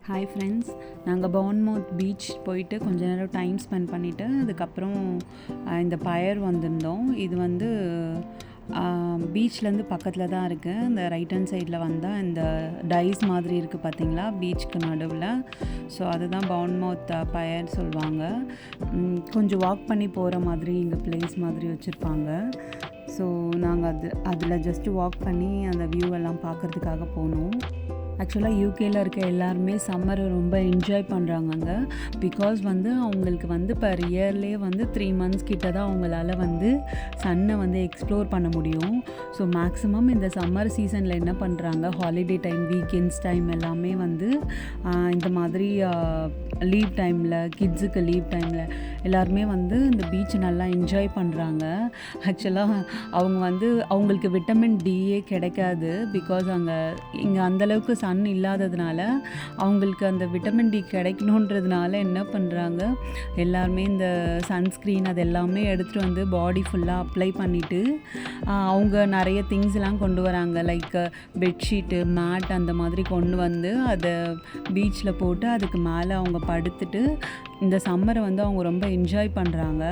Hi friends, நாங்கள் பவுன்மவுத் beach போயிட்டு கொஞ்ச நேரம் டைம் ஸ்பெண்ட் பண்ணிவிட்டு அதுக்கப்புறம் இந்த பயர் வந்திருந்தோம். இது வந்து பீச்லேருந்து பக்கத்தில் தான் இருக்குது. இந்த ரைட் ஹேண்ட் சைடில் வந்தால் இந்த டைஸ் மாதிரி இருக்குது பார்த்தீங்களா, பீச்சுக்கு நடுவில். ஸோ அதுதான் பவுன்மவுத் பயர் சொல்லுவாங்க. கொஞ்சம் வாக் பண்ணி போகிற மாதிரி இங்கே பிளேஸ் மாதிரி வச்சுருப்பாங்க. ஸோ நாங்கள் அதில் ஜஸ்ட்டு வாக் பண்ணி அந்த வியூ எல்லாம் பார்க்குறதுக்காக போனோம். ஆக்சுவலாக யூகேயில் இருக்க எல்லாருமே சம்மரை ரொம்ப என்ஜாய் பண்ணுறாங்க அங்கே. பிகாஸ் வந்து அவங்களுக்கு வந்து பர் இயர்லேயே வந்து 3 months கிட்ட தான் அவங்களால வந்து சன்னை வந்து எக்ஸ்ப்ளோர் பண்ண முடியும். ஸோ மேக்ஸிமம் இந்த சம்மர் சீசனில் என்ன பண்ணுறாங்க, ஹாலிடே டைம், வீக்கெண்ட்ஸ் டைம் எல்லாமே வந்து இந்த மாதிரி லீவ் டைமில், கிட்ஸுக்கு லீவ் டைமில் எல்லாருமே வந்து இந்த பீச் நல்லா என்ஜாய் பண்ணுறாங்க. ஆக்சுவலாக அவங்க வந்து அவங்களுக்கு விட்டமின் டியே கிடைக்காது. பிகாஸ் இங்கே அந்தளவுக்கு சன் இல்லாததுனால அவங்களுக்கு அந்த விட்டமின் டி கிடைக்கணுன்றதுனால என்ன பண்ணுறாங்க, எல்லாருமே இந்த சன்ஸ்க்ரீன் அது எல்லாமே எடுத்துகிட்டு வந்து பாடி ஃபுல்லாக அப்ளை பண்ணிவிட்டு அவங்க நிறைய திங்ஸ்லாம் கொண்டு வராங்க. லைக் பெட்ஷீட்டு, மேட் அந்த மாதிரி கொண்டு வந்து அதை பீச்சில் போட்டு அதுக்கு மேலே அவங்க படுத்துட்டு இந்த சம்மரை வந்து அவங்க ரொம்ப என்ஜாய் பண்ணுறாங்க.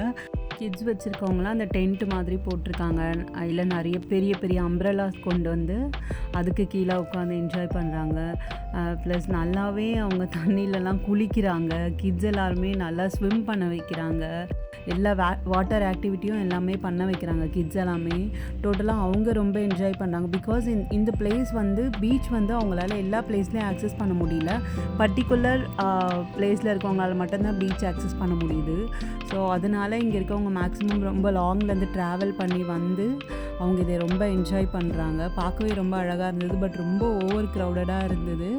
கிட்ஸ் வச்சுருக்கவங்களாம் அந்த டென்ட் மாதிரி போட்டிருக்காங்க. அதில் நிறைய பெரிய பெரிய அம்ப்ரெல்லாஸ் கொண்டு வந்து அதுக்கு கீழே உட்காந்து என்ஜாய் பண்ணுறாங்க. ப்ளஸ் நல்லாவே அவங்க தண்ணியிலலாம் குளிக்கிறாங்க. கிட்ஸ் எல்லாருமே நல்லா ஸ்விம் பண்ண வைக்கிறாங்க. எல்லா வாட்டர் ஆக்டிவிட்டியும் எல்லாமே பண்ண வைக்கிறாங்க கிட்ஸ் எல்லாமே. டோட்டலாக அவங்க ரொம்ப என்ஜாய் பண்ணுறாங்க. பிகாஸ் இந்த பிளேஸ் வந்து பீச் வந்து அவங்களால எல்லா பிளேஸ்லேயும் ஆக்சஸ் பண்ண முடியல. பர்டிகுலர் பிளேஸில் இருக்கவங்களால மட்டும்தான் பீச் ஆக்சஸ் பண்ண முடியுது. ஸோ அதனால இங்கே இருக்கவங்க மேக்ஸிமம் ரொம்ப லாங்லேருந்து ட்ராவல் பண்ணி வந்து அவங்க இதை ரொம்ப என்ஜாய் பண்ணுறாங்க. பார்க்கவே ரொம்ப அழகாக இருந்தது. பட் ரொம்ப ஓவர் க்ரௌடடாக இருந்தது.